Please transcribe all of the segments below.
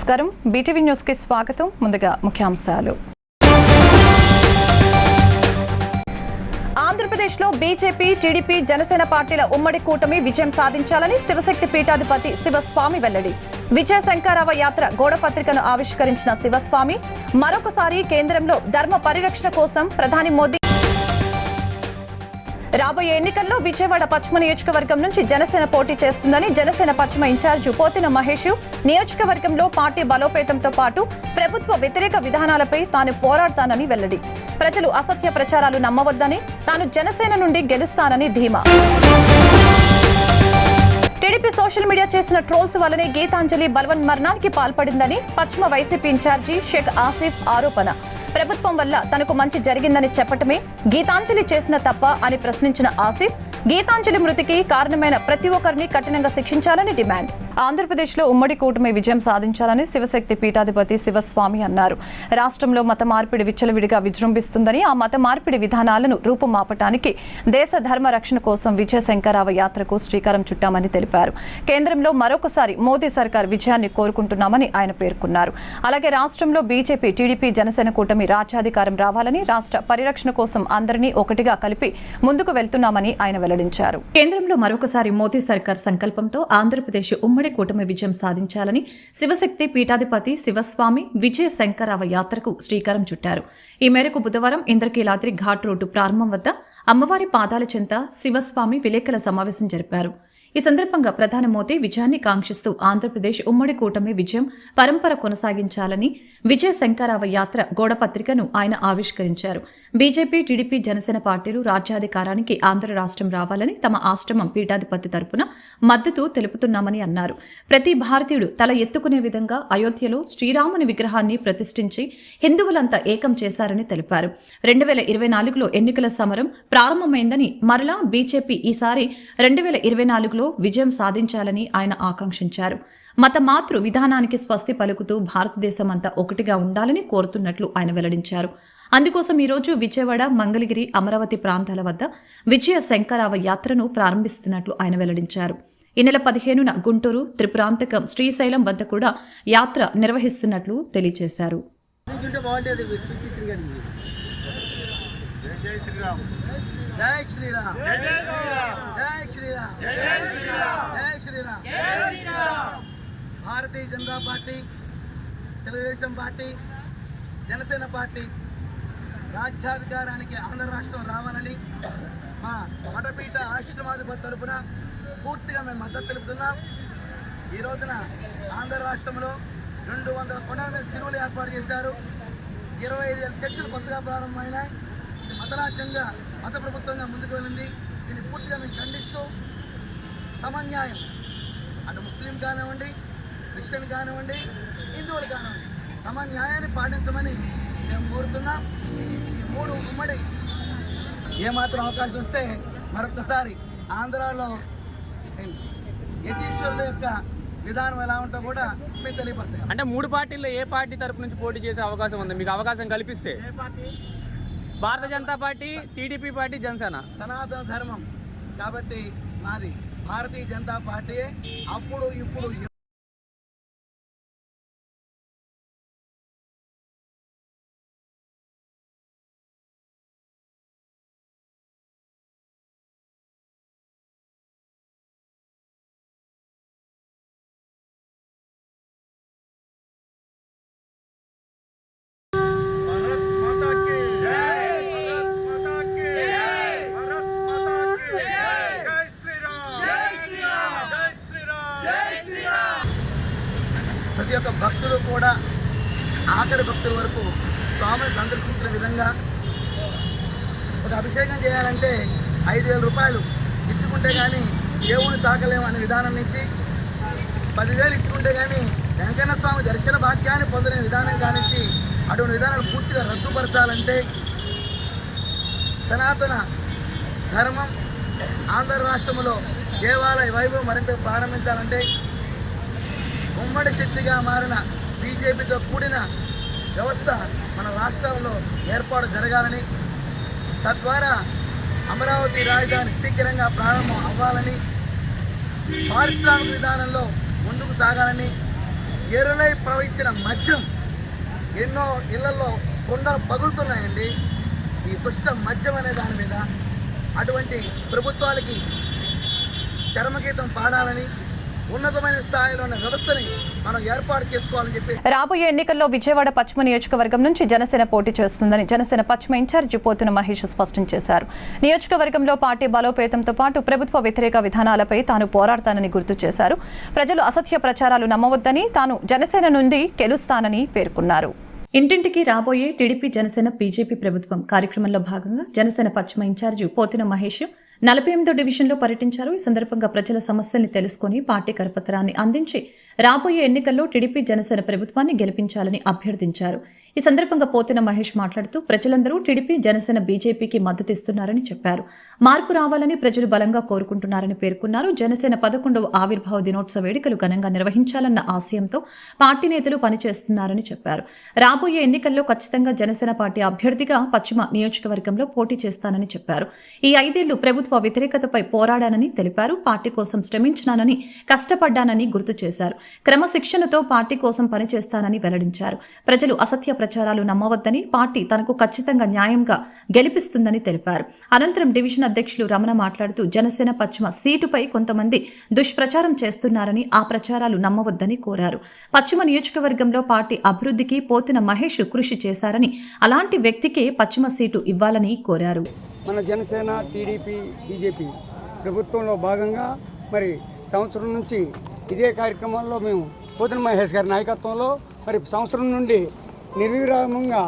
నమస్కారం BTV news కి స్వాగతం. ముందుగా ముఖ్యాంశాలు. ఆంధ్రప్రదేశ్లో బీజేపీ, టీడీపీ, జనసేన పార్టీల ఉమ్మడి కూటమి విజయం సాధించాలని శివశక్తి పీఠాధిపతి శివస్వామి వెల్లడి. విజయ శంకరావ యాత్ర గోడపత్రికను ఆవిష్కరించిన శివస్వామి మరొకసారి కేంద్రంలో ధర్మ పరిరక్షణ కోసం ప్రధాని మోదీ. రాబోయే ఎన్నికల్లో విజయవాడ పశ్చిమ నియోజకవర్గం నుంచి జనసేన పోటీ చేస్తుందని జనసేన పశ్చిమ ఇన్ఛార్జి పోతిన మహేష్ నియోజకవర్గంలో పార్టీ బలోపేతంతో పాటు ప్రభుత్వ వ్యతిరేక విధానాలపై తాను పోరాడతానని వెల్లడి. ప్రజలు అసత్య ప్రచారాలు నమ్మవద్దని, తాను జనసేన నుండి గెలుస్తానని ధీమా. టీడీపీ సోషల్ మీడియా చేసిన ట్రోల్స్ వల్లనే గీతాంజలి బలవన్ మరణానికి పాల్పడిందని పశ్చిమ వైసీపీ ఇన్ఛార్జి షేక్ ఆసిఫ్ ఆరోపణ. ప్రభుత్వం వల్ల తనకు మంచి జరిగిందని చెప్పటమే గీతాంజలి చేసిన తప్ప అని ప్రశ్నించిన ఆసిఫ్, గీతాంజలి మృతికి కారణమైన ప్రతి ఒక్కరిని కఠినంగా శిక్షించాలని డిమాండ్. ఆంధ్రప్రదేశ్లో ఉమ్మడి కూటమి విజయం సాధించాలని శివశక్తి పీఠాధిపతి శివస్వామి అన్నారు. రాష్ట్రంలో మత మార్పిడి విచ్చలవిడిగా విజృంభిస్తుందని, ఆ మత మార్పిడి విధానాలను రూపుమాపటానికి దేశ ధర్మ రక్షణ కోసం విజయ శంకరావ యాత్రకు శ్రీకారం చుట్టామని తెలిపారు. కేంద్రంలో మరొకసారి మోదీ సర్కార్ విజయాన్ని కోరుకుంటున్నామని ఆయన పేర్కొన్నారు. అలాగే రాష్ట్రంలో బీజేపీ, టీడీపీ, జనసేన కూటమి రాజ్యాధికారం రావాలని, రాష్ట్ర పరిరక్షణ కోసం అందరినీ ఒకటిగా కలిపి ముందుకు వెళ్తున్నామని ఆయన వెల్లడించారు. కేంద్రంలో మరొకసారి మోదీ సర్కార్ సంకల్పంతో ఆంధ్రప్రదేశ్ ఉమ్మడి కూటమి విజయం సాధించాలని శివశక్తి పీఠాధిపతి శివస్వామి విజయ శంకరావ యాత్రకు శ్రీకారం చుట్టారు. ఈ మేరకు బుధవారం ఇంద్రకీలాద్రి ఘాట్ రోడ్డు ప్రారంభం వద్ద అమ్మవారి పాదాల చెంత శివస్వామి విలేకరుల సమావేశం జరిపారు. ఈ సందర్భంగా ప్రధాని మోదీ విజయాన్ని కాంక్షిస్తూ ఆంధ్రప్రదేశ్ ఉమ్మడి కూటమి విజయం పరంపర కొనసాగించాలని విజయ శంకరావ యాత్ర గోడపత్రికను ఆయన ఆవిష్కరించారు. బీజేపీ, టీడీపీ, జనసేన పార్టీలు రాజ్యాధికారానికి ఆంధ్ర రాష్ట్రం రావాలని తమ ఆశ్రమం పీఠాధిపతి తరపున మద్దతు తెలుపుతున్నామని అన్నారు. ప్రతి భారతీయుడు తల ఎత్తుకునే విధంగా అయోధ్యలో శ్రీరాముని విగ్రహాన్ని ప్రతిష్ఠించి హిందువులంతా ఏకం చేశారని తెలిపారు. 2024లో ఎన్నికల సమరం ప్రారంభమైందని, మరలా బీజేపీ ఈసారి 2024లో విజయం సాధించాలని ఆయన ఆకాంక్షించారు. మత మాతృ విధానానికి స్వస్తి పలుకుతూ భారతదేశం అంతా ఒకటిగా ఉండాలని కోరుతున్నట్లు ఆయన వెల్లడించారు. అందుకోసం ఈరోజు విజయవాడ, మంగళగిరి, అమరావతి ప్రాంతాల వద్ద విజయ శంకరావ యాత్రను ప్రారంభిస్తున్నట్లు ఆయన వెల్లడించారు. ఈ నెల 15న గుంటూరు, త్రిపురాంతకం, శ్రీశైలం వద్ద కూడా యాత్ర నిర్వహిస్తున్నట్లు తెలియజేశారు. జై శ్రీరామ్, జై శ్రీరామ్, జై శ్రీరామ్, జై శ్రీరామ్, జై శ్రీరామ్, జై Shriram. Bharatiya Janata Party, Telugudesam Party, Janasena Party రాజ్యాధికారానికి ఆంధ్ర రాష్ట్రం రావాలని మా మఠపీఠ ఆశ్రమాధిపతి తరపున పూర్తిగా మేము మద్దతు తెలుపుతున్నాం. ఈ రోజున ఆంధ్ర రాష్ట్రంలో 200 కొండల మీద సిరువులు ఏర్పాటు చేశారు. 25,000 చర్చలు కొత్తగా ప్రారంభమైనాయి. మతరాజ్యంగా, మత ప్రభుత్వంగా ముందుకు వెళ్ళింది. దీన్ని పూర్తిగా మేము ఖండిస్తూ సమన్యాయం, అటు ముస్లిం కానివ్వండి, క్రిస్టియన్ కానివ్వండి, హిందువులు కానివ్వండి, సమన్యాయాన్ని పాటించమని మేము కోరుతున్నాం. ఈ 3 ఉమ్మడి ఏమాత్రం అవకాశం వస్తే మరొకసారి ఆంధ్రాలో యతీశ్వరుల యొక్క విధానం ఎలా ఉంటో కూడా మేము తెలియపరచగలం. అంటే 3 పార్టీల్లో ఏ పార్టీ తరపు నుంచి పోటీ చేసే అవకాశం ఉంది? మీకు అవకాశం కల్పిస్తే Bharatiya Janata party, TDP party, Janasena. సనాతన ధర్మం కాబట్టి మాది భారతీయ జనతా పార్టీయే. అప్పుడు ఇప్పుడు ప్రతి ఒక్క భక్తులు కూడా ఆఖరి భక్తుల వరకు స్వామిని సందర్శించిన విధంగా ఒక అభిషేకం చేయాలంటే 5,000 రూపాయలు ఇచ్చుకుంటే కానీ దేవుని తాకలేము అనే విధానం నుంచి 10,000 ఇచ్చుకుంటే కానీ వెంకన్న స్వామి దర్శన భాగ్యాన్ని పొందలేని విధానం కానించి అటువంటి విధానాలు పూర్తిగా రద్దుపరచాలంటే, సనాతన ధర్మం ఆంధ్ర రాష్ట్రంలో దేవాలయ వైభవం మరింత ప్రారంభించాలంటే ఉమ్మడి శక్తిగా మారిన బీజేపీతో కూడిన వ్యవస్థ మన రాష్ట్రంలో ఏర్పాటు జరగాలని, తద్వారా అమరావతి రాజధాని శీఘ్రంగా ప్రారంభం అవ్వాలని, పారిశ్రామిక విధానంలో ముందుకు సాగాలని, ఎరులై ప్రవహించిన మద్యం ఎన్నో ఇళ్లలో కుండలు పగులుతున్నాయండి. ఈ దుష్ట మద్యం అనే దాని మీద అటువంటి ప్రభుత్వాలకి చరమగీతం పాడాలని, ఉన్నతమైన స్థాయిలో ఉన్న వ్యవస్థని మనం ఏర్పాటు చేసుకోవాలని చెప్పి రాబోయే ఎన్నికల్లో విజయవాడ పశ్చిమ నియోజకవర్గం నుంచి జనసేన పోటీ చేస్తుందని జనసేన పశ్చిమ ఇన్ఛార్జి పోతున మహేష్ స్పష్టం చేశారు. నియోజకవర్గంలో పార్టీ బలోపేతంతో పాటు ప్రభుత్వ వ్యతిరేక విధానాలపై తాను పోరాడతానని గుర్తు చేశారు. ప్రజలు అసత్య ప్రచారాలు నమ్మవద్దని, తాను జనసేన నుండి గెలుస్తానని పేర్కొన్నారు. ఇంటింటికి రాబోయే టీడీపీ జనసేన బీజేపీ ప్రభుత్వం కార్యక్రమంలో భాగంగా జనసేన పశ్చిమ ఇన్ఛార్జి పోతున మహేష్ 48వ డివిజన్లో పర్యటించారు. ఈ సందర్భంగా ప్రజల సమస్యల్ని తెలుసుకుని పార్టీ కరపత్రాన్ని అందించి రాబోయే ఎన్నికల్లో టీడీపీ జనసేన ప్రభుత్వాన్ని గెలిపించాలని అభ్యర్థించారు. ఈ సందర్భంగా పోతున మహేష్ మాట్లాడుతూ ప్రజలందరూ టీడీపీ జనసేన బీజేపీకి మద్దతిస్తున్నారని చెప్పారు. మార్పు రావాలని ప్రజలు బలంగా కోరుకుంటున్నారని పేర్కొన్నారు. జనసేన 11వ ఆవిర్భావ దినోత్సవ వేడుకలు ఘనంగా నిర్వహించాలన్న ఆశయంతో పార్టీ నేతలు పనిచేస్తున్నారని చెప్పారు. రాబోయే ఎన్నికల్లో ఖచ్చితంగా జనసేన పార్టీ అభ్యర్థిగా పశ్చిమ నియోజకవర్గంలో పోటీ చేస్తానని చెప్పారు. ఈ 5 ఏళ్లు ప్రభుత్వ వ్యతిరేకతపై పోరాడానని తెలిపారు. పార్టీ కోసం శ్రమించినానని, కష్టపడ్డానని గుర్తు చేశారు. క్రమశిక్షణతో పార్టీ కోసం పనిచేస్తానని వెల్లడించారు. ప్రజలు అసత్య ప్రచారాలు నమ్మవద్దని, పార్టీ తనకు ఖచ్చితంగా న్యాయంగా గెలిపిస్తుందని తెలిపారు. అనంతరం డివిజన్ అధ్యక్షులు రమణ మాట్లాడుతూ జనసేన పశ్చిమ సీటుపై కొంతమంది దుష్ప్రచారం చేస్తున్నారని, ఆ ప్రచారాలు నమ్మవద్దని కోరారు. పశ్చిమ నియోజకవర్గంలో పార్టీ అభివృద్ధికి పోతున మహేష్ కృషి చేశారని, అలాంటి వ్యక్తికే పశ్చిమ సీటు ఇవ్వాలని కోరారు. మన జనసేన టీడీపీ బీజేపీ ప్రభుత్వంలో భాగంగా మరి సంవత్సరం నుంచి ఇదే కార్యక్రమంలో మేము పోతున మహేష్ గారి నాయకత్వంలో మరి సంవత్సరం నుండి నిర్విరామంగా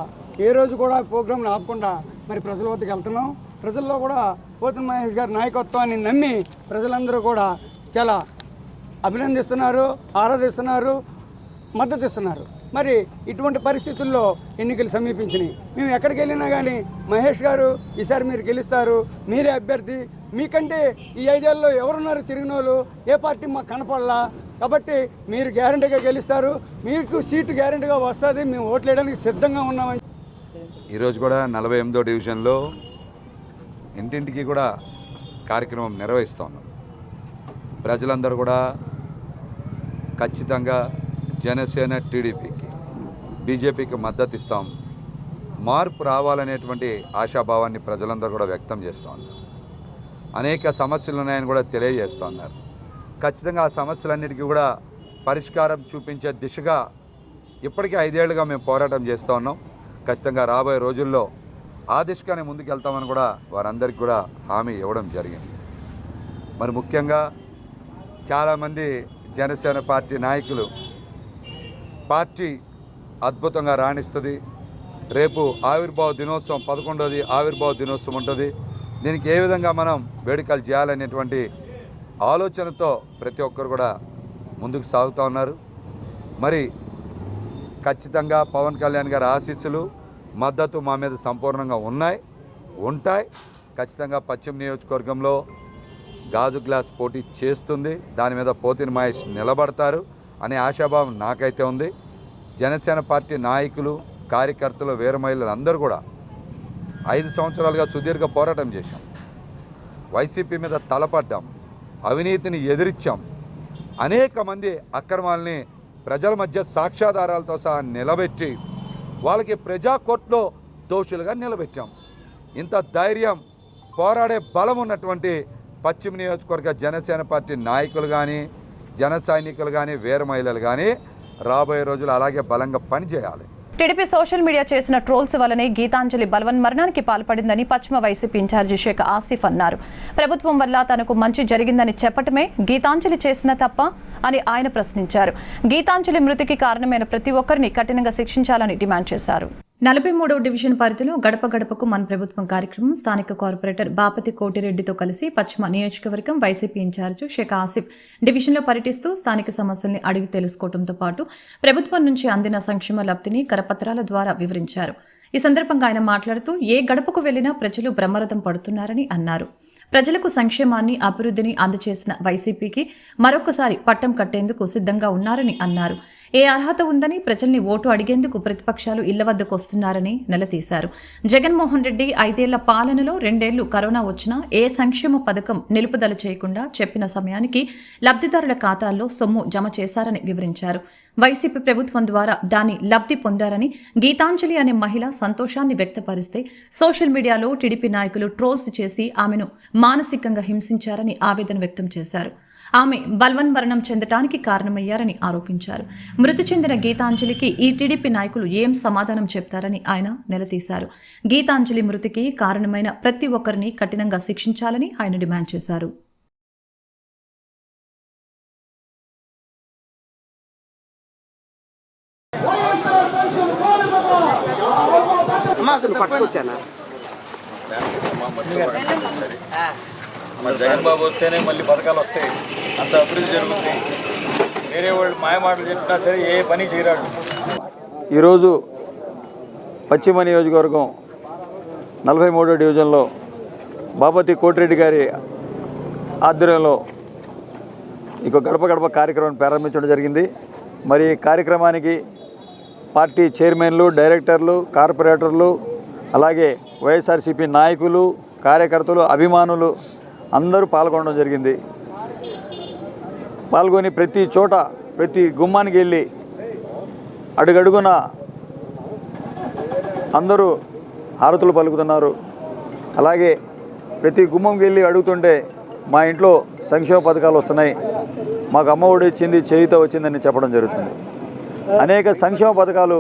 ఏ రోజు కూడా ప్రోగ్రాంను ఆపకుండా మరి ప్రజల వద్దకు వెళ్తున్నాం. ప్రజల్లో కూడా పోతున మహేష్ గారి నాయకత్వాన్ని నమ్మి ప్రజలందరూ కూడా చాలా అభినందిస్తున్నారు, ఆరాధిస్తున్నారు, మద్దతు ఇస్తున్నారు. మరి ఇటువంటి పరిస్థితుల్లో ఎన్నికలు సమీపించినాయి. మేము ఎక్కడికి వెళ్ళినా కానీ మహేష్ గారు ఈసారి మీరు గెలుస్తారు, మీరే అభ్యర్థి, మీకంటే ఈ 5 ఏళ్ళలో ఎవరున్నారు తిరిగిన వాళ్ళు, ఏ పార్టీ మాకు కనపడలా, కాబట్టి మీరు గ్యారెంటీగా గెలుస్తారు, మీకు సీటు గ్యారెంటీగా వస్తుంది, మేము ఓట్లు వేయడానికి సిద్ధంగా ఉన్నామని. ఈరోజు కూడా 48వ డివిజన్లో ఇంటింటికి కూడా కార్యక్రమం నిర్వహిస్తున్నాం. ప్రజలందరూ కూడా ఖచ్చితంగా జనసేన టీడీపీకి బీజేపీకి మద్దతు ఇస్తాం, మార్పు రావాలనేటువంటి ఆశాభావాన్ని ప్రజలందరూ కూడా వ్యక్తం చేస్తూ ఉన్నారు. అనేక సమస్యలు ఉన్నాయని కూడా తెలియజేస్తూ ఉన్నారు. ఖచ్చితంగా ఆ సమస్యలన్నిటికీ కూడా పరిష్కారం చూపించే దిశగా ఇప్పటికీ 5 ఏళ్లుగా మేము పోరాటం చేస్తూ ఉన్నాం. ఖచ్చితంగా రాబోయే రోజుల్లో ఆ దిశగానే ముందుకెళ్తామని కూడా వారందరికీ కూడా హామీ ఇవ్వడం జరిగింది. మరి ముఖ్యంగా చాలామంది జనసేన పార్టీ నాయకులు పార్టీ అద్భుతంగా రాణిస్తుంది, రేపు ఆవిర్భావ దినోత్సవం 11వది ఆవిర్భావ దినోత్సవం ఉంటుంది, దీనికి ఏ విధంగా మనం వేడుకలు చేయాలనేటువంటి ఆలోచనతో ప్రతి ఒక్కరు కూడా ముందుకు సాగుతూ ఉన్నారు. మరి ఖచ్చితంగా పవన్ కళ్యాణ్ గారి ఆశీస్సులు, మద్దతు మా మీద సంపూర్ణంగా ఉంటాయి. ఖచ్చితంగా పశ్చిమ నియోజకవర్గంలో గాజు గ్లాస్ పోటీ చేస్తుంది, దాని మీద పోతిన మహేష్ నిలబడతారు అనే ఆశాభావం నాకైతే ఉంది. జనసేన పార్టీ నాయకులు, కార్యకర్తలు, వీర మహిళలు అందరూ కూడా 5 సంవత్సరాలుగా సుదీర్ఘ పోరాటం చేశాం. వైసీపీ మీద తలపడ్డాం, అవినీతిని ఎదిరించాం, అనేక మంది అక్రమాలని ప్రజల మధ్య సాక్ష్యాధారాలతో సహా నిలబెట్టి వాళ్ళకి ప్రజా కోర్టులో దోషులుగా నిలబెట్టాం. ఇంత ధైర్యం, పోరాడే బలం ఉన్నటువంటి పశ్చిమ నియోజకవర్గ జనసేన పార్టీ నాయకులు కానీ, జన సైనికులు కానీ, వీర మహిళలు కానీ రాబోయే రోజులు అలాగే బలంగా పనిచేయాలి. టీడీపీ సోషల్ మీడియా చేసిన ట్రోల్స్ వల్లనే గీతాంజలి బలవన్ మరణానికి పాల్పడిందని పశ్చిమ వైసీపీ ఇన్ఛార్జి షేక్ ఆసిఫ్ అన్నారు. ప్రభుత్వం వల్ల తనకు మంచి జరిగిందని చెప్పటమే గీతాంజలి చేసిన తప్ప అని ఆయన ప్రశ్నించారు. గీతాంజలి మృతికి కారణమైన ప్రతి ఒక్కరిని కఠినంగా శిక్షించాలని డిమాండ్ చేశారు. 43వ డివిజన్ పరిధిలో గడప గడపకు మన ప్రభుత్వం కార్యక్రమం స్థానిక కార్పొరేటర్ బాపతి కోటిరెడ్డితో కలిసి పశ్చిమ నియోజకవర్గం వైసీపీ ఇన్ఛార్జి షేక్ ఆసిఫ్ డివిజన్లో పర్యటిస్తూ స్థానిక సమస్యల్ని అడిగి తెలుసుకోవడంతో పాటు ప్రభుత్వం నుంచి అందిన సంక్షేమ లబ్ధిని కరపత్రాల ద్వారా వివరించారు. ఈ సందర్భంగా ఆయన మాట్లాడుతూ ఏ గడపకు వెళ్లినా ప్రజలు బ్రహ్మరథం పడుతున్నారని అన్నారు. ప్రజలకు సంక్షేమాన్ని, అభివృద్ధిని అందజేసిన వైసీపీకి మరొకసారి పట్టం కట్టేందుకు సిద్ధంగా ఉన్నారని అన్నారు. ఏ అర్హత ఉందని ప్రజల్ని ఓటు అడిగేందుకు ప్రతిపక్షాలు ఇళ్ల వద్దకు వస్తున్నారని నిలదీశారు. జగన్మోహన్ రెడ్డి 5 ఏళ్ల పాలనలో 2 ఏళ్లు కరోనా వచ్చినా ఏ సంక్షేమ పథకం నిలుపుదల చేయకుండా చెప్పిన సమయానికి లబ్ధిదారుల ఖాతాల్లో సొమ్ము జమ చేశారని వివరించారు. వైసీపీ ప్రభుత్వం ద్వారా దాని లబ్ధి పొందారని గీతాంజలి అనే మహిళ సంతోషాన్ని వ్యక్తపరిస్తే సోషల్ మీడియాలో టీడీపీ నాయకులు ట్రోల్స్ చేసి ఆమెను మానసికంగా హింసించారని ఆవేదన వ్యక్తం చేశారు. ఆమె బల్వన్మరణం చెందటానికి కారణమయ్యారని ఆరోపించారు. మృతి చెందిన గీతాంజలికి ఈ టీడీపీ నాయకులు ఏం సమాధానం చెప్తారని ఆయన నిలదీశారు. గీతాంజలి మృతికి కారణమైన ప్రతి ఒక్కరిని కఠినంగా శిక్షించాలని ఆయన డిమాండ్ చేశారు. మన జగన్ బాబు వస్తేనే మళ్ళీ పథకాలు వస్తాయి, అంత అభివృద్ధి జరుగుతుంది. వేరే వాళ్ళు మాయమాటలు చెప్పినా సరే ఏ పని చేయరాడు. ఈరోజు పశ్చిమ నియోజకవర్గం 43వ డివిజన్లో బాపతి కోటిరెడ్డి గారి ఆధ్వర్యంలో ఇక గడప గడప కార్యక్రమం ప్రారంభించడం జరిగింది. మరి ఈ కార్యక్రమానికి పార్టీ చైర్మన్లు, డైరెక్టర్లు, కార్పొరేటర్లు, అలాగే వైఎస్ఆర్సీపీ నాయకులు, కార్యకర్తలు, అభిమానులు అందరూ పాల్గొనడం జరిగింది. పాల్గొని ప్రతి చోట ప్రతి గుమ్మానికి వెళ్ళి అడుగడుగున అందరూ హారతులు పలుకుతున్నారు. అలాగే ప్రతి గుమ్మంకి వెళ్ళి అడుగుతుంటే మా ఇంట్లో సంక్షేమ పథకాలు వస్తున్నాయి, మాకు అమ్మ ఒడి వచ్చింది, చేయూత వచ్చిందని చెప్పడం జరుగుతుంది. అనేక సంక్షేమ పథకాలు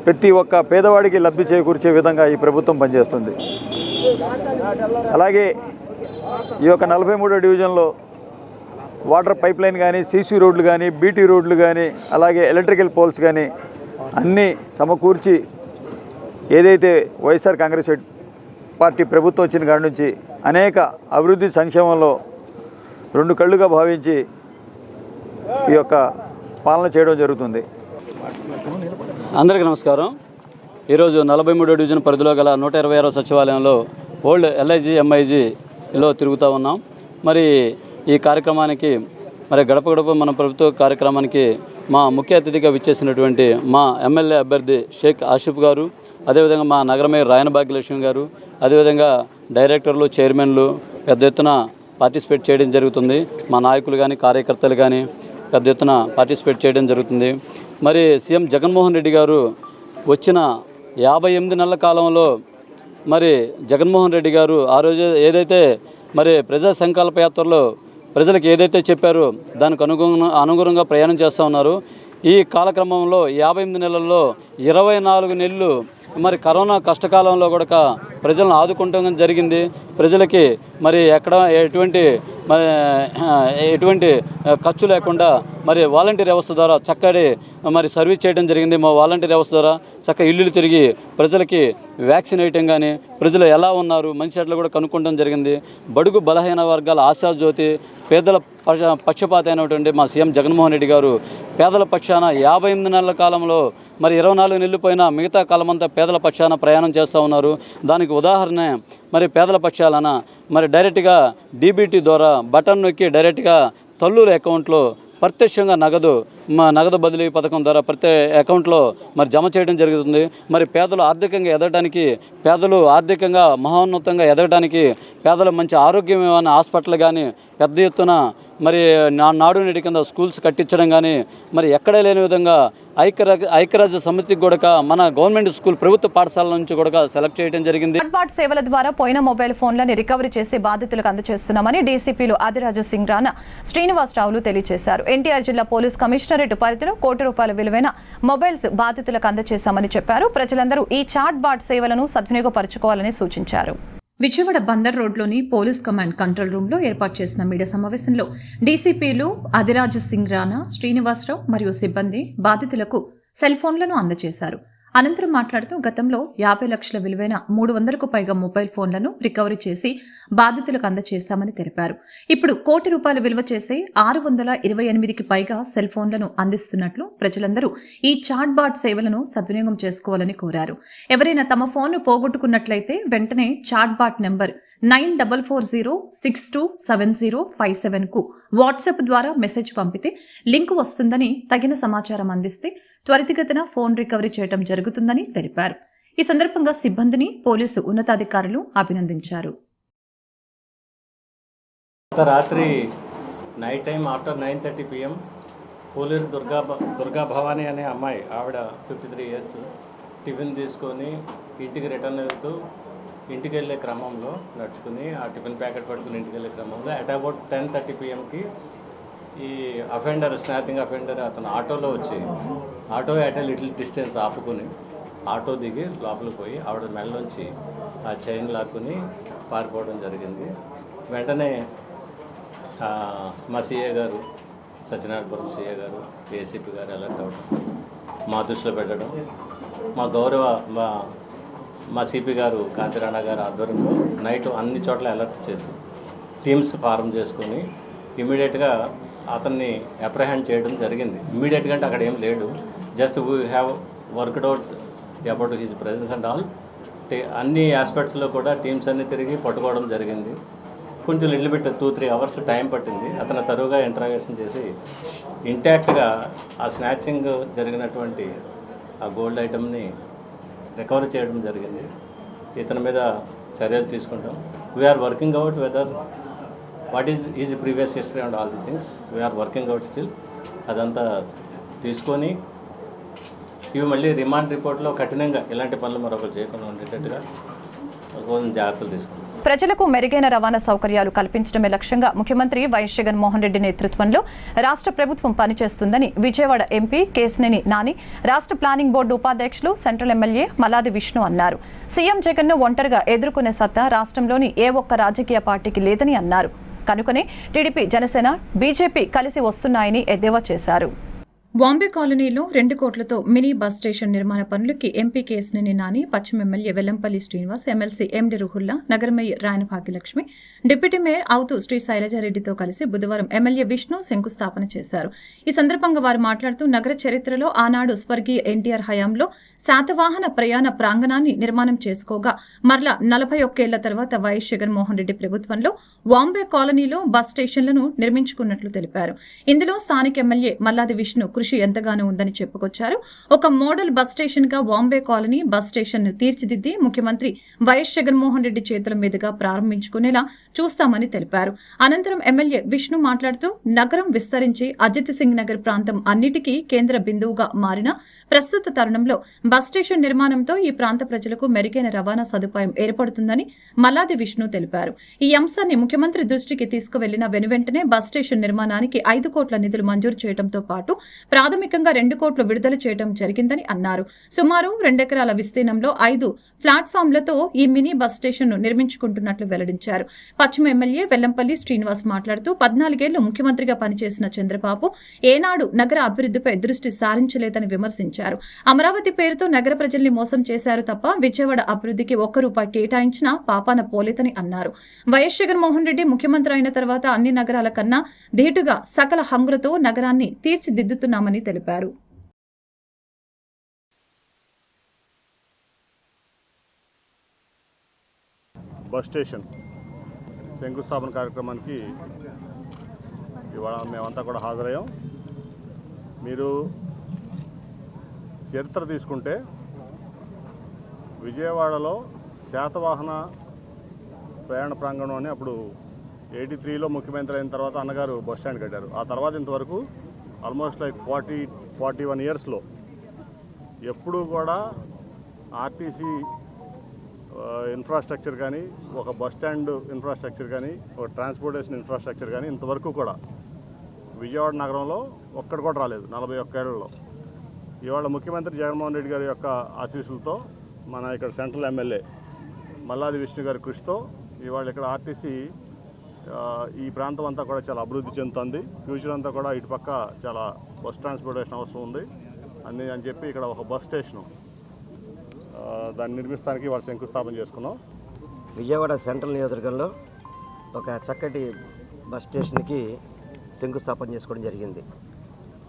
ప్రతి ఒక్క పేదవాడికి లబ్ధి చేకూర్చే విధంగా ఈ ప్రభుత్వం పనిచేస్తుంది. అలాగే ఈ యొక్క 43వ డివిజన్లో వాటర్ పైప్ లైన్ కానీ, సీసీ రోడ్లు కానీ, బీటీ రోడ్లు కానీ, అలాగే ఎలక్ట్రికల్ పోల్స్ కానీ అన్నీ సమకూర్చి ఏదైతే వైఎస్ఆర్ కాంగ్రెస్ పార్టీ ప్రభుత్వం వచ్చిన కాడి నుంచి అనేక అభివృద్ధి సంక్షేమంలో రెండు కళ్ళుగా భావించి ఈ యొక్క పాలన చేయడం జరుగుతుంది. అందరికీ నమస్కారం. ఈరోజు 43వ డివిజన్ పరిధిలో గల 126వ సచివాలయంలో ఓల్డ్ LIG MIGలో తిరుగుతూ ఉన్నాం. మరి ఈ కార్యక్రమానికి గడప గడప మన ప్రభుత్వ కార్యక్రమానికి మా ముఖ్య అతిథిగా విచ్చేసినటువంటి మా ఎమ్మెల్యే అభ్యర్థి షేక్ ఆసిఫ్ గారు, అదేవిధంగా మా నగర మేయర్ రాయన భాగ్యలక్ష్మి గారు, అదేవిధంగా డైరెక్టర్లు, చైర్మన్లు పెద్ద ఎత్తున పార్టిసిపేట్ చేయడం జరుగుతుంది. మా నాయకులు కానీ, కార్యకర్తలు కానీ పెద్ద ఎత్తున పార్టిసిపేట్ చేయడం జరుగుతుంది. మరి సీఎం జగన్మోహన్ రెడ్డి గారు వచ్చిన 58 నెలల కాలంలో మరి జగన్మోహన్ రెడ్డి గారు ఆ రోజు ఏదైతే మరి ప్రజా సంకల్ప యాత్రలో ప్రజలకు ఏదైతే చెప్పారో దానికి అనుగుణంగా ప్రయాణం చేస్తూ ఉన్నారు. ఈ కాలక్రమంలో 58 నెలల్లో 24 నెలలు మరి కరోనా కష్టకాలంలో కూడా ప్రజలను ఆదుకుంటం జరిగింది. ప్రజలకి మరి ఎటువంటి ఖర్చు లేకుండా మరి వాలంటీర్ వ్యవస్థ ద్వారా చక్కటి మరి సర్వీస్ చేయడం జరిగింది. మా వాలంటీర్ వ్యవస్థ ద్వారా చక్కగా ఇల్లు తిరిగి ప్రజలకి వ్యాక్సిన్ వేయటం కానీ, ప్రజలు ఎలా ఉన్నారు మంచి చెట్లు కూడా కనుక్కోవడం జరిగింది. బడుగు బలహీన వర్గాల ఆశాజ్యోతి, పేదల పక్షపాత అయినటువంటి మా సీఎం జగన్మోహన్ రెడ్డి గారు పేదల పక్షాన 58 నెలల కాలంలో మరి 24 నెలలు పోయినా మిగతా కాలమంతా పేదల పక్షాన ప్రయాణం చేస్తూ ఉన్నారు. దానికి ఉదాహరణ మరి పేదల పక్షాలన మరి డైరెక్ట్గా DBT ద్వారా బటన్ నొక్కి డైరెక్ట్గా తల్లుల అకౌంట్లో ప్రత్యక్షంగా నగదు బదిలీ పథకం ద్వారా ప్రతి అకౌంట్లో మరి జమ చేయడం జరుగుతుంది. మరి పేదలు ఆర్థికంగా ఎదగడానికి, పేదలు ఆర్థికంగా మహోన్నతంగా ఎదగడానికి, పేదలు మంచి ఆరోగ్యమైన హాస్పిటల్ కానీ పెద్ద ఎత్తున మరి నాడు నేడు కింద స్కూల్స్ కట్టించడం కానీ మరి ఎక్కడే లేని విధంగా ఐక్యరాజ్య సమితికి కూడా మన గవర్నమెంట్ స్కూల్ ప్రభుత్వ పాఠశాల నుంచి కూడా సెలెక్ట్ చేయడం జరిగింది. చాట్బాట్ సేవల ద్వారా పోయిన మొబైల్ ఫోన్లను రికవరీ చేసి బాధితులకు అందజేస్తున్నామని డీసీపీలు ఆదిరాజు సింగ్ రాణా, శ్రీనివాసరావులు తెలియజేశారు. ఎన్టీఆర్ జిల్లా పోలీస్ కమిషనరేట్ పరిధిలో ₹1 కోటి విలువైన మొబైల్స్ బాధితులకు అందజేశామని చెప్పారు. ప్రజలందరూ ఈ చాట్బాట్ సేవలను సద్వినియోగపరచుకోవాలని సూచించారు. విజయవాడ బందర్ రోడ్లోని పోలీస్ కమాండ్ కంట్రోల్ రూమ్లో ఏర్పాటు చేసిన మీడియా సమావేశంలో డీసీపీలు ఆదిరాజ్ సింగ్ రాణా, శ్రీనివాసరావు మరియు సిబ్బంది బాధితులకు సెల్ ఫోన్లను అందజేశారు. అనంతరం మాట్లాడుతూ గతంలో 50 లక్షల విలువైన 300కు పైగా మొబైల్ ఫోన్లను రికవరీ చేసి బాధితులకు అందజేస్తామని తెలిపారు. ఇప్పుడు ₹1 కోటి విలువ చేసే 628కి పైగా సెల్ ఫోన్లను అందిస్తున్నట్లు ప్రజలందరూ ఈ చాట్బాట్ సేవలను సద్వినియోగం చేసుకోవాలని కోరారు. ఎవరైనా తమ ఫోన్ను పోగొట్టుకున్నట్లయితే వెంటనే చాట్బాట్ నెంబర్ 9440627057కు వాట్సాప్ ద్వారా మెసేజ్ పంపితే లింకు వస్తుందని, తగిన సమాచారం అందిస్తే త్వరితగతిన ఫోన్ రికవరీ చేయడం జరుగుతుందని తెలిపారు. ఈ సందర్భంగా సిబ్బందిని పోలీసు ఉన్నతాధికారులు అభినందించారు. రాత్రి నైట్ టైం ఆఫ్టర్ 9:30 PM పోలేరు దుర్గా భవానీ అనే అమ్మాయి, ఆవిడ 53 ఇయర్స్, టిఫిన్ తీసుకొని ఇంటికి రిటర్న్ వెళ్తూ ఇంటికి వెళ్ళే క్రమంలో నడుచుకుని ఆ టిఫిన్ ప్యాకెట్ పట్టుకుని ఇంటికి వెళ్ళే క్రమంలో అట్ అబౌట్ 10:30 PM ఈ అఫెండర్, స్నాచింగ్ అఫెండర్ అతను ఆటోలో వచ్చి ఆటో అట్ లిటిల్ డిస్టెన్స్ ఆపుకుని ఆటో దిగి లోపలికి పోయి ఆవిడ మెడలోంచి ఆ చైన్ లాక్కుని పారిపోవడం జరిగింది. వెంటనే మా సీఏ గారు, సత్యనారాయణపురం సీఏ గారు, ఏసీపీ గారు అలర్ట్ అవ్వడం, మా దృష్టిలో పెట్టడం, మా గౌరవ మా సిపి గారు కాంతిరాణ గారు ఆధ్వర్యంలో నైట్ అన్ని చోట్ల అలర్ట్ చేసి టీమ్స్ ఫార్మ్ చేసుకొని ఇమీడియట్గా అతన్ని అప్రహెండ్ చేయడం జరిగింది. ఇమీడియట్గా అంటే అక్కడ ఏం లేడు, just we have worked out about his presence and all. అన్ని ఆస్పెక్ట్స్లో కూడా టీమ్స్ అన్ని తిరిగి పట్టుకోవడం జరిగింది. కొంచెం లిటిల్ బిట్ 2-3 అవర్స్ టైం పట్టింది. అతను తరువుగా ఇంట్రాగేషన్ చేసి ఇంటాక్ట్గా ఆ స్నాచింగ్ జరిగినటువంటి ఆ గోల్డ్ ఐటమ్ని రికవర్ చేయడం జరిగింది. ఇతని మీద చర్యలు తీసుకుంటాం. We are working out whether what is previous history and all the things we are working out still. అదంతా తీసుకొని ఇవి మళ్ళీ రిమాండ్ రిపోర్ట్లో కఠినంగా ఇలాంటి పనులు మరొకరు చేయకుండా ఉండేటట్టుగా కొంచెం జాగ్రత్తలు తీసుకుంటాం. ప్రజలకు మెరుగైన రవాణా సౌకర్యాలు కల్పించడమే లక్ష్యంగా ముఖ్యమంత్రి వైఎస్ జగన్మోహన్ రెడ్డి నేతృత్వంలో రాష్ట్ర ప్రభుత్వం పనిచేస్తుందని విజయవాడ ఎంపీ కేశినేని నాని, రాష్ట్ర ప్లానింగ్ బోర్డు ఉపాధ్యక్షులు, సెంట్రల్ ఎమ్మెల్యే మల్లాది విష్ణు అన్నారు. సీఎం జగన్ను ఒంటరిగా ఎదుర్కొనే సత్తా రాష్ట్రంలోని ఏ ఒక్క రాజకీయ పార్టీకి లేదని అన్నారు. కనుకనే టీడీపీ, జనసేన, బీజేపీ కలిసి వస్తున్నాయని ఎద్దేవా చేశారు. బాంబే కాలనీలో 2 కోట్లతో మినీ బస్ స్టేషన్ నిర్మాణ పనులకి ఎంపీ కేశినేని నాని, పశ్చిమ ఎమ్మెల్యే వెల్లంపల్లి శ్రీనివాస్, ఎమ్మెల్సీ ఎండి రుహుల్లా, నగర మేయర్ రాయన భాగ్యలక్ష్మి, డిప్యూటీ మేయర్ అవుతూ శ్రీ శైలజారెడ్డితో కలిసి బుధవారం ఎమ్మెల్యే విష్ణు శంకుస్థాపన చేశారు. ఈ సందర్భంగా వారు మాట్లాడుతూ నగర చరిత్రలో ఆనాడు స్వర్గీయ ఎన్టీఆర్ హయాంలో శాతవాహన ప్రయాణ ప్రాంగణాన్ని నిర్మాణం చేసుకోగా మరలా 41 ఏళ్ల తర్వాత వైఎస్ జగన్మోహన్ రెడ్డి ప్రభుత్వంలో బాంబే కాలనీలో బస్ స్టేషన్లను నిర్మించుకున్నట్లు తెలిపారు. ఇందులో స్థానిక ఎమ్మెల్యే మల్లాది విష్ణు కృషి ఎంతగానో ఉందని చెప్పుకొచ్చారు. ఒక మోడల్ బస్ స్టేషన్ గా బాంబే కాలనీ బస్ స్టేషన్ ను తీర్చిదిద్ది ముఖ్యమంత్రి వైఎస్ జగన్మోహన్ రెడ్డి చేతుల మీదుగా ప్రారంభించుకునేలా చూస్తామని తెలిపారు. అనంతరం ఎమ్మెల్యే విష్ణు మాట్లాడుతూ నగరం విస్తరించి అజిత్ సింగ్ నగర్ ప్రాంతం అన్నిటికీ కేంద్ర బిందువుగా మారిన ప్రస్తుత తరుణంలో బస్ స్టేషన్ నిర్మాణంతో ఈ ప్రాంత ప్రజలకు మెరుగైన రవాణా సదుపాయం ఏర్పడుతుందని మల్లాది విష్ణు తెలిపారు. ఈ అంశాన్ని ముఖ్యమంత్రి దృష్టికి తీసుకువెళ్లిన వెనువెంటనే బస్ స్టేషన్ నిర్మాణానికి 5 కోట్ల నిధులు మంజూరు చేయడంతో పాటు ప్రాథమికంగా 2 కోట్లు విడుదల చేయడం జరిగిందని అన్నారు. సుమారు 2 ఎకరాల విస్తీర్ణంలో 5 ప్లాట్ఫామ్లతో ఈ మినీ బస్ స్టేషన్ ను నిర్మించుకుంటున్నట్లు వెల్లడించారు. పశ్చిమ ఎమ్మెల్యే వెల్లంపల్లి శ్రీనివాస్ మాట్లాడుతూ 14 ఏళ్లు ముఖ్యమంత్రిగా పనిచేసిన చంద్రబాబు ఏనాడు నగర అభివృద్ధిపై దృష్టి సారించలేదని విమర్శించారు. అమరావతి పేరుతో నగర ప్రజల్ని మోసం చేశారు తప్ప విజయవాడ అభివృద్ధికి ₹1 కేటాయించినా పాపాన పోలేదని అన్నారు. వైఎస్ జగన్మోహన్ రెడ్డి ముఖ్యమంత్రి అయిన తర్వాత అన్ని నగరాల కన్నా ధీటుగా సకల హంగులతో నగరాన్ని తీర్చిదిద్దుతున్నామని తెలిపారు. బస్ స్టేషన్ శంకుస్థాపన కార్యక్రమానికి ఇవాళ మేమంతా కూడా హాజరయ్యాం. మీరు చరిత్ర తీసుకుంటే విజయవాడలో శాతవాహన ప్రయాణ ప్రాంగణం అని అప్పుడు 83లో ముఖ్యమంత్రి అయిన తర్వాత అన్నగారు బస్ స్టాండ్ కట్టారు. ఆ తర్వాత ఇంతవరకు ఆల్మోస్ట్ లైక్ 41 ఇయర్స్లో ఎప్పుడూ కూడా ఆర్టీసీ ఇన్ఫ్రాస్ట్రక్చర్ కానీ, ఒక బస్ స్టాండ్ ఇన్ఫ్రాస్ట్రక్చర్ కానీ, ఒక ట్రాన్స్పోర్టేషన్ ఇన్ఫ్రాస్ట్రక్చర్ కానీ ఇంతవరకు కూడా విజయవాడ నగరంలో ఒక్కడు కూడా రాలేదు 41 ఏళ్లలో. ఇవాళ ముఖ్యమంత్రి జగన్మోహన్ రెడ్డి గారి యొక్క ఆశీస్సులతో మన ఇక్కడ సెంట్రల్ ఎమ్మెల్యే మల్లాది విష్ణు గారి కృషితో ఇవాళ ఇక్కడ ఆర్టీసీ ఈ ప్రాంతం అంతా కూడా చాలా అభివృద్ధి చెందుతుంది. ఫ్యూచర్ అంతా కూడా ఇటుపక్క చాలా బస్ ట్రాన్స్పోర్టేషన్ అవసరం ఉంది అని చెప్పి ఇక్కడ ఒక బస్ స్టేషను దాన్ని నిర్మిస్తానికి వాళ్ళు శంకుస్థాపన చేసుకున్నాం. విజయవాడ సెంట్రల్ నియోజకవర్గంలో ఒక చక్కటి బస్ స్టేషన్కి శంకుస్థాపన చేసుకోవడం జరిగింది.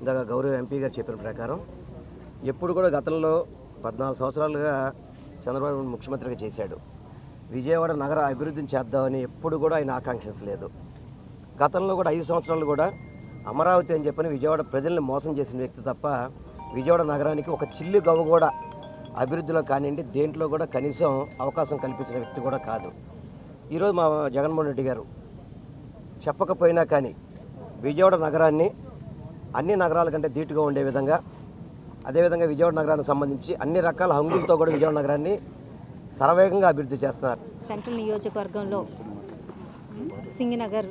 ఇందాక గౌరవ ఎంపీ గారు చెప్పిన ప్రకారం ఎప్పుడు కూడా గతంలో 14 సంవత్సరాలుగా చంద్రబాబు ముఖ్యమంత్రిగా చేశాడు. విజయవాడ నగర అభివృద్ధిని చేద్దామని ఎప్పుడు కూడా ఆయన ఆకాంక్షించలేదు. గతంలో కూడా 5 సంవత్సరాలు కూడా అమరావతి అని చెప్పని విజయవాడ ప్రజల్ని మోసం చేసిన వ్యక్తి తప్ప విజయవాడ నగరానికి ఒక చిల్లు గవ్వ కూడా అభివృద్ధిలో కానివ్వండి దేంట్లో కూడా కనీసం అవకాశం కల్పించిన వ్యక్తి కూడా కాదు. ఈరోజు మా జగన్మోహన్ రెడ్డి గారు చెప్పకపోయినా కానీ విజయవాడ నగరాన్ని అన్ని నగరాల కంటే ధీటుగా ఉండే విధంగా, అదేవిధంగా విజయవాడ నగరానికి సంబంధించి అన్ని రకాల హంగులతో కూడా విజయవాడ నగరాన్ని శరవేగంగా అభివృద్ధి చేస్తున్నారు. సెంట్రల్ నియోజకవర్గంలో సింగినగర్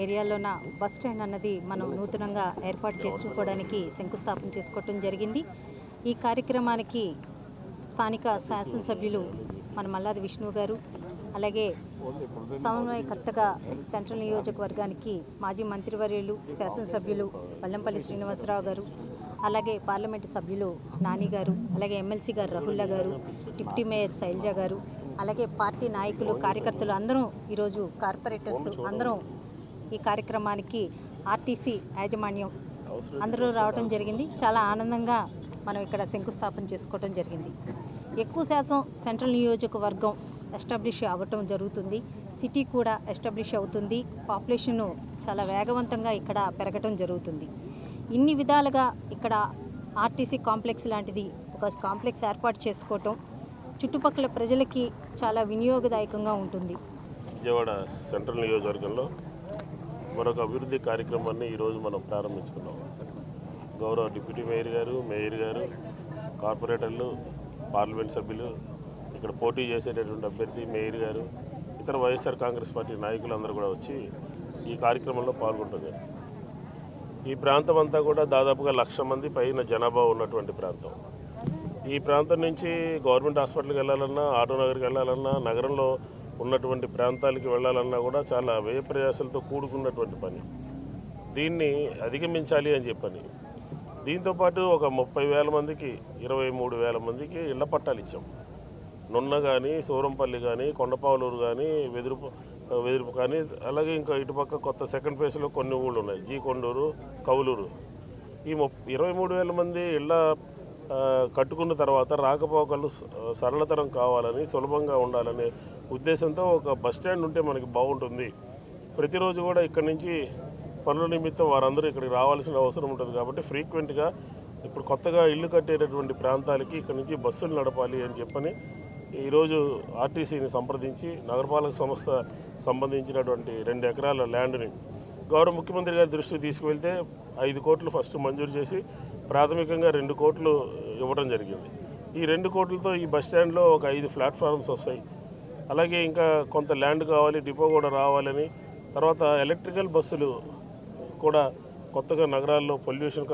ఏరియాలోన బస్ స్టాండ్ అన్నది మనం నూతనంగా ఏర్పాటు చేసుకోవడానికి శంకుస్థాపన చేసుకోవటం జరిగింది. ఈ కార్యక్రమానికి స్థానిక శాసనసభ్యులు మన మల్లాది విష్ణు గారు, అలాగే సమన్వయకర్తగా సెంట్రల్ నియోజకవర్గానికి మాజీ మంత్రివర్యులు శాసనసభ్యులు వెల్లంపల్లి శ్రీనివాసరావు గారు, అలాగే పార్లమెంటు సభ్యులు నాని గారు, అలాగే ఎమ్మెల్సీ గారు రహుల్లా గారు, డిప్యూటీ మేయర్ శైలజ గారు, అలాగే పార్టీ నాయకులు కార్యకర్తలు అందరూ ఈరోజు కార్పొరేటర్స్ అందరం ఈ కార్యక్రమానికి ఆర్టీసీ యాజమాన్యం అందరూ రావడం జరిగింది. చాలా ఆనందంగా మనం ఇక్కడ శంకుస్థాపన చేసుకోవడం జరిగింది. ఎక్కువ శాతం సెంట్రల్ నియోజకవర్గం ఎస్టాబ్లిష్ అవ్వటం జరుగుతుంది. సిటీ కూడా ఎస్టాబ్లిష్ అవుతుంది. పాపులేషన్ చాలా వేగవంతంగా ఇక్కడ పెరగటం జరుగుతుంది. ఇన్ని విధాలుగా ఇక్కడ ఆర్టీసీ కాంప్లెక్స్ లాంటిది ఒక కాంప్లెక్స్ ఏర్పాటు చేసుకోవటం చుట్టుపక్కల ప్రజలకి చాలా వినియోగదాయకంగా ఉంటుంది. విజయవాడ సెంట్రల్ నియోజకవర్గంలో మరొక అభివృద్ధి కార్యక్రమాన్ని ఈరోజు మనం ప్రారంభించుకున్నాం. గౌరవ డిప్యూటీ మేయర్ గారు, కార్పొరేటర్లు, పార్లమెంట్ సభ్యులు, ఇక్కడ పోటీ చేసేటటువంటి అభ్యర్థి మేయర్ గారు, ఇతర వైఎస్ఆర్ కాంగ్రెస్ పార్టీ నాయకులందరూ కూడా వచ్చి ఈ కార్యక్రమంలో పాల్గొంటున్నారు. ఈ ప్రాంతం అంతా కూడా దాదాపుగా 1,00,000 మంది పైన జనాభా ఉన్నటువంటి ప్రాంతం. ఈ ప్రాంతం నుంచి గవర్నమెంట్ హాస్పిటల్కి వెళ్ళాలన్నా, ఆటోనగర్కి వెళ్ళాలన్నా, నగరంలో ఉన్నటువంటి ప్రాంతాలకి వెళ్ళాలన్నా కూడా చాలా వ్యయ ప్రయాసాలతో కూడుకున్నటువంటి పని. దీన్ని అధిగమించాలి అని చెప్పని దీంతోపాటు ఒక 30,000 మందికి 23,000 మందికి ఇళ్ల పట్టాలు ఇచ్చాం. నున్న కానీ, సూరంపల్లి కానీ, కొండపావులూరు కానీ, వెదురుపు కానీ, అలాగే ఇంకా ఇటుపక్క కొత్త సెకండ్ ఫేజ్లో కొన్ని ఊళ్ళు ఉన్నాయి, జీ కొండూరు, కౌలూరు. ఈ 23,000 మంది ఇళ్ళ కట్టుకున్న తర్వాత రాకపోకలు సరళతరం కావాలని, సులభంగా ఉండాలనే ఉద్దేశంతో ఒక బస్ స్టాండ్ ఉంటే మనకి బాగుంటుంది. ప్రతిరోజు కూడా ఇక్కడి నుంచి పనుల నిమిత్తం వారందరూ ఇక్కడికి రావాల్సిన అవసరం ఉంటుంది. కాబట్టి ఫ్రీక్వెంట్గా ఇప్పుడు కొత్తగా ఇల్లు కట్టేటటువంటి ప్రాంతాలకి ఇక్కడి నుంచి బస్సులు నడపాలి అని చెప్పని ఈరోజు ఆర్టీసీని సంప్రదించి నగరపాలక సంస్థ సంబంధించినటువంటి 2 ఎకరాల ల్యాండ్ని గౌరవ ముఖ్యమంత్రి గారి దృష్టికి తీసుకువెళ్తే 5 కోట్లు ఫస్ట్ మంజూరు చేసి ప్రాథమికంగా 2 కోట్లు ఇవ్వడం జరిగింది. ఈ 2 కోట్లతో ఈ బస్ స్టాండ్లో ఒక 5 ప్లాట్ఫామ్స్ వస్తాయి. అలాగే ఇంకా కొంత ల్యాండ్ కావాలి, డిపో కూడా రావాలని, తర్వాత ఎలక్ట్రికల్ బస్సులు కూడా కొత్తగా నగరాల్లో పొల్యూషన్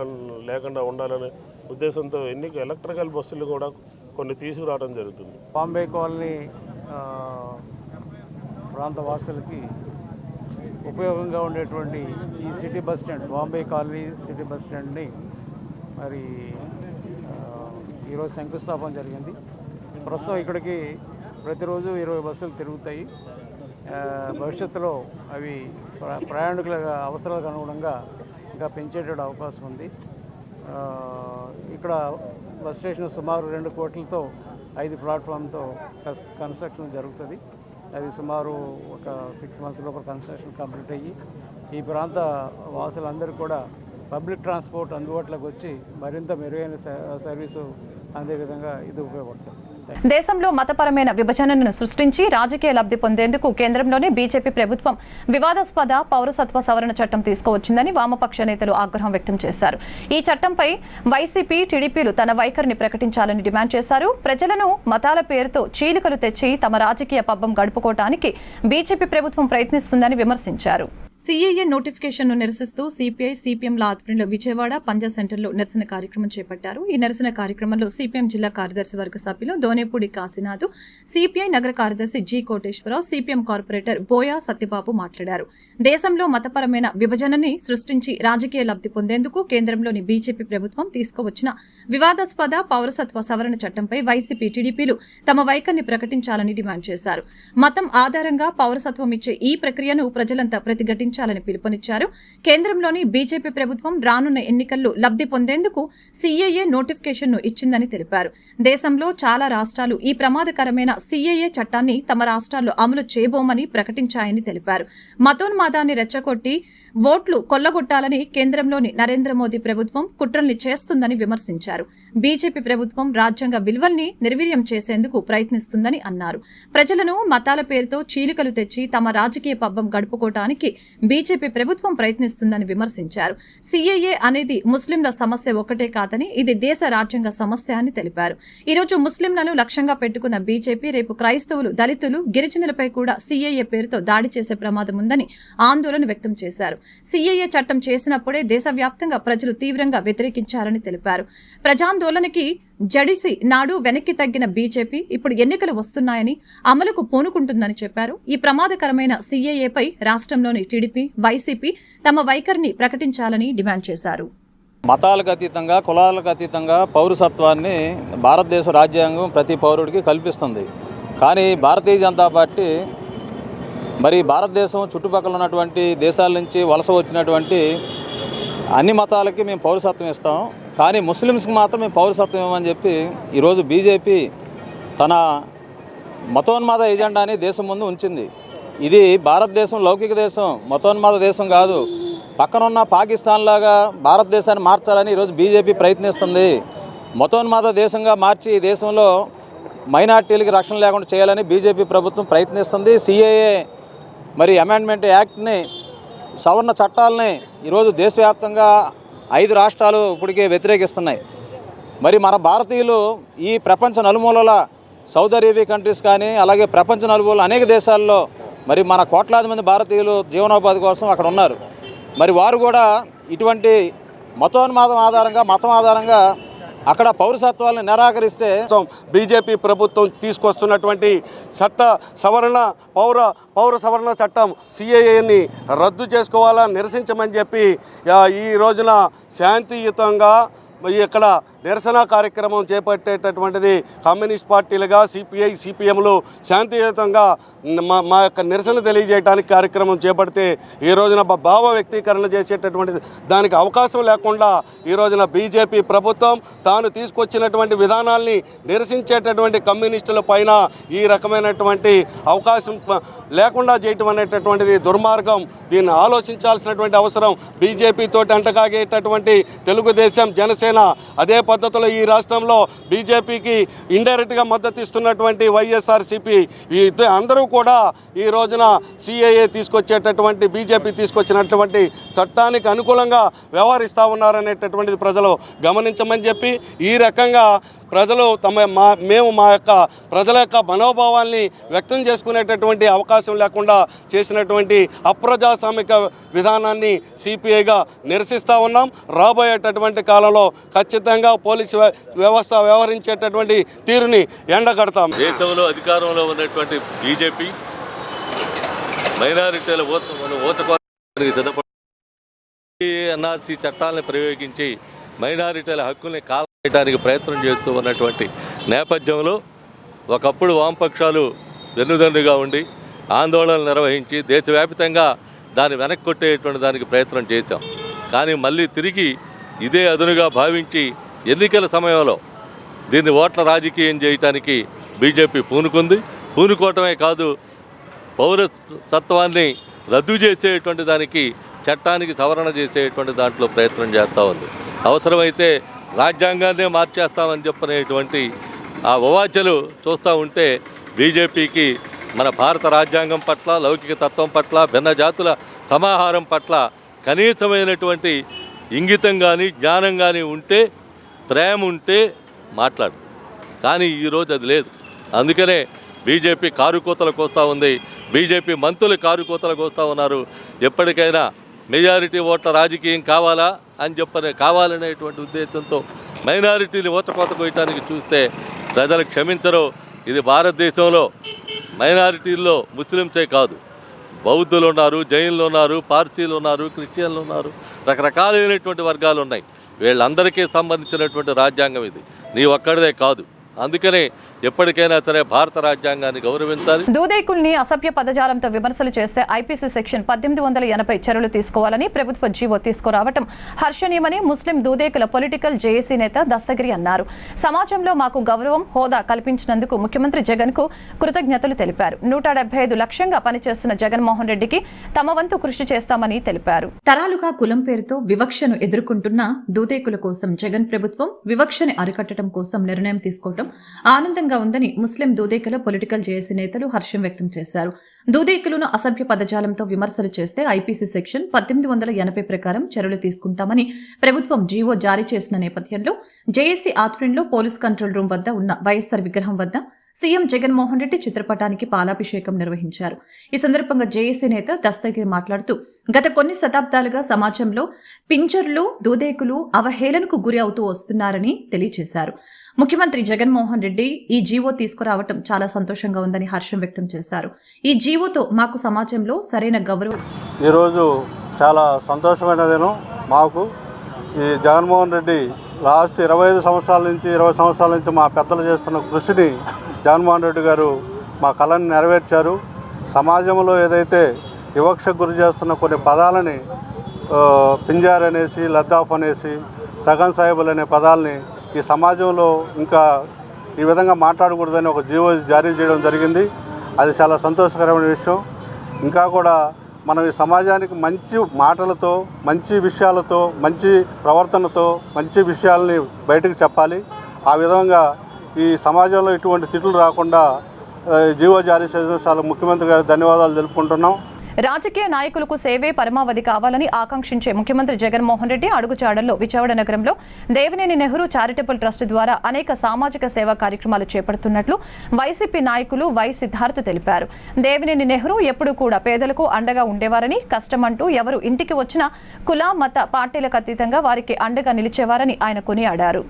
లేకుండా ఉండాలనే ఉద్దేశంతో ఎలక్ట్రికల్ బస్సులు కూడా కొన్ని తీసుకురావడం జరుగుతుంది. బాంబే కాలనీ ప్రాంత వాసులకి ఉపయోగంగా ఉండేటువంటి ఈ city bus stand, Bombay colony city bus స్టాండ్ని మరి ఈరోజు శంకుస్థాపన జరిగింది. ప్రస్తుతం ఇక్కడికి ప్రతిరోజు 20 బస్సులు తిరుగుతాయి. భవిష్యత్తులో అవి ప్రయాణికుల అవసరాలకు అనుగుణంగా ఇంకా పెంచేట అవకాశం ఉంది. ఇక్కడ బస్ స్టేషన్ సుమారు 2 కోట్లతో 5 ప్లాట్ఫామ్తో కన్స్ట్రక్షన్ జరుగుతుంది. అది సుమారు ఒక 6 months లోపల కన్స్ట్రక్షన్ కంప్లీట్ అయ్యి ఈ ప్రాంత వాసులందరూ కూడా పబ్లిక్ ట్రాన్స్పోర్ట్ అందుబాటులోకి వచ్చి మరింత మెరుగైన సర్వీసు అందే విధంగా ఇది ఉపయోగపడుతుంది. దేశంలో మతపరమైన విభజనను సృష్టించి రాజకీయ లబ్ధి పొందేందుకు కేంద్రంలోని బీజేపీ ప్రభుత్వం వివాదాస్పద పౌరసత్వ సవరణ చట్టం తీసుకువచ్చిందని వామపక్ష నేతలు ఆగ్రహం వ్యక్తం చేశారు. ఈ చట్టంపై వైసీపీ, టీడీపీలు తన వైఖరిని ప్రకటించాలని డిమాండ్ చేశారు. ప్రజలను మతాల పేరుతో చీలికలు తెచ్చి తమ రాజకీయ పబ్బం గడుపుకోవడానికి బీజేపీ ప్రభుత్వం ప్రయత్నిస్తుందని విమర్శించారు. సీఏఏ నోటిఫికేషన్ను నిరసిస్తూ సిపిఐ, సిపిఎంల ఆధ్వర్యంలో విజయవాడ పంజా సెంటర్లో నిరసన కార్యక్రమం చేపట్టారు. ఈ నిరసన కార్యక్రమంలో సిపిఎం జిల్లా కార్యదర్శి వర్గ సభ్యులు దోనేపూడి కాశీనాథ్, సిపిఐ నగర కార్యదర్శి G Koteswararao, CPM corporator buoy Satyababu మాట్లాడారు. దేశంలో మతపరమైన విభజనని సృష్టించి రాజకీయ లబ్ధి పొందేందుకు కేంద్రంలోని బీజేపీ ప్రభుత్వం తీసుకువచ్చిన వివాదాస్పద పౌరసత్వ సవరణ చట్టంపై వైసీపీ, టీడీపీలు తమ వైఖరిని ప్రకటించాలని డిమాండ్ చేశారు. మతం ఆధారంగా పౌరసత్వం ఇచ్చే ఈ ప్రక్రియను ప్రజలంతా ప్రతిఘటించాలని పిలుపునిచ్చారు. కేంద్రంలోని బీజేపీ ప్రభుత్వం రానున్న ఎన్నికల్లో లబ్ధి పొందేందుకు సీఏఏ నోటిఫికేషన్ను ఇచ్చిందని తెలిపారు. దేశంలో చాలా రాష్ట్రాలు ఈ ప్రమాదకరమైన సీఏఏ చట్టాన్ని తమ రాష్ట్రాల్లో అమలు చేయబోమని ప్రకటించాయని తెలిపారు. మతోన్మాదాన్ని రెచ్చగొట్టి ఓట్లు కొల్లగొట్టాలని కేంద్రంలోని నరేంద్ర మోదీ ప్రభుత్వం కుట్రల్ని చేస్తుందని విమర్శించారు. బీజేపీ ప్రభుత్వం రాజ్యాంగ విలువల్ని నిర్వీర్యం చేసేందుకు ప్రయత్నిస్తుందని అన్నారు. ప్రజలను మతాల పేరుతో చీలికలు తెచ్చి తమ రాజకీయ పబ్బం గడుపుకోవటానికి బీజేపీ ప్రభుత్వం ప్రయత్నిస్తుందని విమర్శించారు. సీఏఏ అనేది ముస్లింల సమస్య ఒక్కటే కాదని ఇది దేశ రాజ్యాంగ సమస్య అని తెలిపారు. ఈ రోజు ముస్లింలను లక్ష్యంగా పెట్టుకున్న బీజేపీ రేపు క్రైస్తవులు, దళితులు, గిరిజనులపై కూడా సీఏఏ పేరుతో దాడి చేసే ప్రమాదం ఉందని ఆందోళన వ్యక్తం చేశారు. సీఏఏ చట్టం చేసినప్పుడే దేశవ్యాప్తంగా ప్రజలు తీవ్రంగా వ్యతిరేకించారని తెలిపారు. ప్రజాందోళనకి జడిసి నాడు వెనక్కి తగ్గిన బీజేపీ ఇప్పుడు ఎన్నికలు వస్తున్నాయని అమలుకు పూనుకుంటుందని చెప్పారు. ఈ ప్రమాదకరమైన సీఏఏపై రాష్ట్రంలోని టీడీపీ, వైసీపీ తమ వైఖరిని ప్రకటించాలని డిమాండ్ చేశారు. మతాలకు అతీతంగా, కులాలకు అతీతంగా పౌరసత్వాన్ని భారతదేశ రాజ్యాంగం ప్రతి పౌరుడికి కల్పిస్తుంది. కానీ భారతీయ జనతా పార్టీ మరి భారతదేశం చుట్టుపక్కల ఉన్నటువంటి దేశాల నుంచి వలస వచ్చినటువంటి అన్ని మతాలకి మేము పౌరసత్వం ఇస్తాం, కానీ ముస్లిమ్స్కి మాత్రం మేము పౌరసత్వం ఇవ్వమని చెప్పి ఈరోజు బీజేపీ తన మతోన్మాద ఎజెండాని దేశం ముందు ఉంచింది. ఇది భారతదేశం లౌకిక దేశం, మతోన్మాద దేశం కాదు. పక్కనున్న పాకిస్తాన్ లాగా భారతదేశాన్ని మార్చాలని ఈరోజు బీజేపీ ప్రయత్నిస్తుంది. మతోన్మాద దేశంగా మార్చి ఈ దేశంలో మైనార్టీలకి రక్షణ లేకుండా చేయాలని బీజేపీ ప్రభుత్వం ప్రయత్నిస్తుంది. సిఏఏ మరి అమెండ్మెంట్ యాక్ట్ని, సవరణ చట్టాలని ఈరోజు దేశవ్యాప్తంగా 5 రాష్ట్రాలు ఇప్పటికే వ్యతిరేకిస్తున్నాయి. మరి మన భారతీయులు ఈ ప్రపంచ నలుమూలల సౌదీ అరేబియా కంట్రీస్ కానీ అలాగే ప్రపంచ నలుమూల అనేక దేశాల్లో మరి మన కోట్లాది మంది భారతీయులు జీవనోపాధి కోసం అక్కడ ఉన్నారు. మరి వారు కూడా ఇటువంటి మతోన్మాదం ఆధారంగా, మతం ఆధారంగా అక్కడ పౌరసత్వాలను నిరాకరిస్తే బీజేపీ ప్రభుత్వం తీసుకొస్తున్నటువంటి చట్ట సవరణ పౌర సవరణ చట్టం సిఏఏని రద్దు చేసుకోవాలా, నిరసించమని చెప్పి ఈ రోజున శాంతియుతంగా ఇక్కడ నిరసన కార్యక్రమం చేపట్టేటటువంటిది కమ్యూనిస్ట్ పార్టీలుగా సిపిఐ, సిపిఎంలు శాంతియుతంగా మా యొక్క నిరసన తెలియజేయడానికి కార్యక్రమం చేపడితే ఈ రోజున భావ వ్యక్తీకరణ చేసేటటువంటిది దానికి అవకాశం లేకుండా ఈ రోజున బీజేపీ ప్రభుత్వం తాను తీసుకొచ్చినటువంటి విధానాల్ని నిరసించేటటువంటి కమ్యూనిస్టుల పైన ఈ రకమైనటువంటి అవకాశం లేకుండా చేయటం అనేటటువంటిది దుర్మార్గం. దీన్ని ఆలోచించాల్సినటువంటి అవసరం బీజేపీ తోటి అంటకాగేటటువంటి తెలుగుదేశం, జనసేన అదే పద్ధతిలో ఈ రాష్ట్రంలో బీజేపీకి ఇండైరెక్ట్గా మద్దతు ఇస్తున్నటువంటి వైఎస్ఆర్సీపీ అందరూ కూడా ఈ రోజున సిఏఏ తీసుకొచ్చేటటువంటి బీజేపీ తీసుకొచ్చినటువంటి చట్టానికి అనుకూలంగా వ్యవహరిస్తూ ఉన్నారనేటటువంటిది ప్రజలు గమనించమని చెప్పి ఈ రకంగా ప్రజలు మేము మా యొక్క ప్రజల యొక్క మనోభావాల్ని వ్యక్తం చేసుకునేటటువంటి అవకాశం లేకుండా చేసినటువంటి అప్రజాస్వామిక విధానాన్ని సిపిఐగా నిరసిస్తూ ఉన్నాం. రాబోయేటటువంటి కాలంలో ఖచ్చితంగా పోలీసు వ్యవస్థ వ్యవహరించేటటువంటి తీరుని ఎండగడతాం. దేశంలో అధికారంలో ఉన్నటువంటి బీజేపీ మైనారిటీల ఎన్ఆర్సీ చట్టాలను ప్రయోగించి మైనారిటీల హక్కుల్ని కాలవేయడానికి ప్రయత్నం చేస్తూ ఉన్నటువంటి నేపథ్యంలో ఒకప్పుడు వామపక్షాలు వెన్నుదన్నుగా ఉండి ఆందోళనలు నిర్వహించి దేశవ్యాప్తంగా దాన్ని వెనక్కి కొట్టేటువంటి దానికి ప్రయత్నం చేశాం. కానీ మళ్ళీ తిరిగి ఇదే అదునుగా భావించి ఎన్నికల సమయంలో దీన్ని ఓట్ల రాజకీయం చేయటానికి బీజేపీ పూనుకోవటమే కాదు, పౌరసత్వాన్ని రద్దు చేసేటువంటి దానికి, చట్టానికి సవరణ చేసేటువంటి దాంట్లో ప్రయత్నం చేస్తూ ఉంది. అవసరమైతే రాజ్యాంగాన్నే మార్చేస్తామని చెప్పనేటువంటి ఆ ఉవాచలు చూస్తూ ఉంటే బీజేపీకి మన భారత రాజ్యాంగం పట్ల, లౌకిక తత్వం పట్ల, భిన్న జాతుల సమాహారం పట్ల కనీసమైనటువంటి ఇంగితం కానీ జ్ఞానం కానీ ఉంటే, ప్రేమ ఉంటే మాట్లాడు. కానీ ఈరోజు అది లేదు. అందుకనే బీజేపీ కారుకోతలకు వస్తూ ఉంది, బీజేపీ మంత్రులు కారుకోతలకు వస్తూ ఉన్నారు. ఎప్పటికైనా మెజారిటీ ఓట్ల రాజకీయం కావాలా అని కావాలనేటువంటి ఉద్దేశంతో మైనారిటీని ఓతకోత కోయటానికి చూస్తే ప్రజలు క్షమించరు. ఇది భారతదేశంలో మైనారిటీల్లో ముస్లింసే కాదు, బౌద్ధులు ఉన్నారు, జైన్లు ఉన్నారు, పార్సీలు ఉన్నారు, క్రిస్టియన్లు ఉన్నారు, రకరకాలైనటువంటి వర్గాలు ఉన్నాయి. వీళ్ళందరికీ సంబంధించినటువంటి రాజ్యాంగం ఇది, నీ ఒక్కడిదే కాదు. అందుకనే ఎప్పటికైనా సరే భారత రాజ్యాంగాన్ని గౌరవించాలి. దూదేకుల్ని అసభ్య పదజాలంతో విమర్శలు చేస్తే ఐపీసీ సెక్షన్ 1880 చర్యలు తీసుకోవాలని ప్రభుత్వ జీవో తీసుకురావటం హర్షణీయమని ముస్లిం దూదేకుల పొలిటికల్ జేఏసీ నేత దస్తగిరి అన్నారు. సమాజంలో మాకు గౌరవం, హోదా కల్పించినందుకు ముఖ్యమంత్రి జగన్ కు కృతజ్ఞతలు తెలిపారు. 175 లక్ష్యంగా పనిచేస్తున్న జగన్మోహన్ రెడ్డికి తమ వంతు కృషి చేస్తామని తెలిపారు. తరాలుగా కులం పేరుతో వివక్షను ఎదుర్కొంటున్న దూదేకుల కోసం జగన్ ప్రభుత్వం వివక్షని అరికట్టడం కోసం నిర్ణయం తీసుకోవడం ఆనందంగా విచిత్రంగా ఉందని ముస్లిం దూదేకుల పొలిటికల్ జేఏసీ నేతలు హర్షం వ్యక్తం చేశారు. దూదేకులను అసభ్య పదజాలంతో విమర్శలు చేస్తే ఐపీసీ సెక్షన్ 1880 ప్రకారం చర్యలు తీసుకుంటామని ప్రభుత్వం జీవో జారీ చేసిన నేపథ్యంలో జేఏసీ ఆధ్వర్యంలో పోలీస్ కంట్రోల్ రూమ్ వద్ద ఉన్న వైఎస్సార్ విగ్రహం వద్ద సీఎం జగన్మోహన్ రెడ్డి చిత్రపటానికి పాలాభిషేకం నిర్వహించారు. ఈ సందర్భంగా జేఏసీ నేత దస్తగిరి మాట్లాడుతూ గత కొన్ని శతాబ్దాలుగా సమాజంలో పించర్లు దూదేకులు అవహేళనకు గురి అవుతూ వస్తున్నారని తెలియజేశారు. ముఖ్యమంత్రి జగన్మోహన్ రెడ్డి ఈ జీవో తీసుకురావటం చాలా సంతోషంగా ఉందని హర్షం వ్యక్తం చేశారు. ఈ జీవోతో మాకు సమాజంలో సరైన గౌరవం. ఈరోజు చాలా సంతోషమైన దినం మాకు. ఈ జగన్మోహన్ రెడ్డి లాస్ట్ 25 సంవత్సరాల నుంచి 20 సంవత్సరాల నుంచి మా పెద్దలు చేస్తున్న కృషిని జగన్మోహన్ రెడ్డి గారు మా కళని నెరవేర్చారు. సమాజంలో ఏదైతే వివక్షకు గురి చేస్తున్న కొన్ని పదాలని పింజార్ అనేసి లద్దాఫ్ అనేసి సగన్ సాహిబుల్ అనే పదాలని ఈ సమాజంలో ఇంకా ఈ విధంగా మాట్లాడకూడదని ఒక జీవో జారీ చేయడం జరిగింది. అది చాలా సంతోషకరమైన విషయం. ఇంకా కూడా మనం ఈ సమాజానికి మంచి మాటలతో మంచి విషయాలతో మంచి ప్రవర్తనతో మంచి విషయాలని బయటకు చెప్పాలి. ఆ విధంగా ఈ సమాజంలో ఇటువంటి తిట్లు రాకుండా జీవో జారీ చేసిన చాలా ముఖ్యమంత్రి గారికి ధన్యవాదాలు తెలుపుకుంటున్నాం. రాజకీయ నాయకులకు సేవే పరమావధి కావాలని ఆకాంక్షించే ముఖ్యమంత్రి జగన్మోహన్ రెడ్డి అడుగుజాడల్లో విజయవాడ నగరంలో దేవినేని నెహ్రూ చారిటబుల్ ట్రస్ట్ ద్వారా అనేక సామాజిక సేవా కార్యక్రమాలు చేపడుతున్నట్లు వైసీపీ నాయకులు వై సిద్ధార్థ్ తెలిపారు. దేవినేని నెహ్రూ ఎప్పుడూ కూడా పేదలకు అండగా ఉండేవారని, కష్టమంటూ ఎవరు ఇంటికి వచ్చినా కుల మత పార్టీలకు అతీతంగా వారికి అండగా నిలిచేవారని ఆయన కొనియాడారు.